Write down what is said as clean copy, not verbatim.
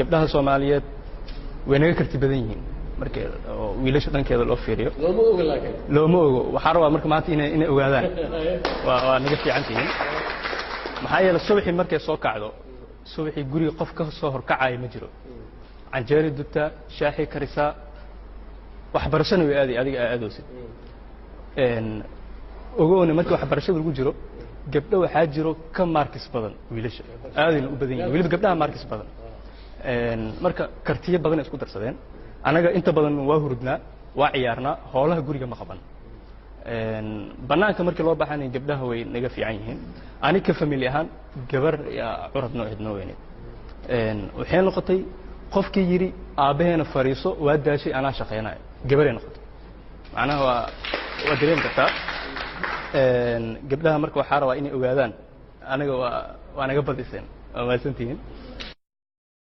gabdhaha Soomaaliyeed way naga karti badan yihiin markii wiilasha dhankeeda loo fiiriyo looma ogo waxa rabaa marka maanta inay ogaadaan waa naga fiican yihiin maxaa yeelay subaxii markay soo kacdo subaxii guriga qof ka soo horkacay ma jiro canjeeri dubta shaahi karisa waxbarashada way adiga aadoosid ogoona markii waxbarashada lagu jiro gabdho waxaa jiro ka markis badan wiilasha aadayna u badan yihiin waliba gabdhaha markis badan marka kartiyo badan isku darsadeen anaga inta badan waa hurdnaa waa ciyaarnaa howlaha guriga ma qaban banaanka markii loo baxanay gabdhaha way naga fiican yihiin aniga family ahaan gabar curad noocidna weynay waxay noqotay qofkii yiri aabaheena fariiso waa daashay ana shaqeynaa gabareen noqotay macnaha waa dareen kartaa gabdhaha marka waxa rabaa inay ogaadaan anaga waa naga badiseen waa maasantiin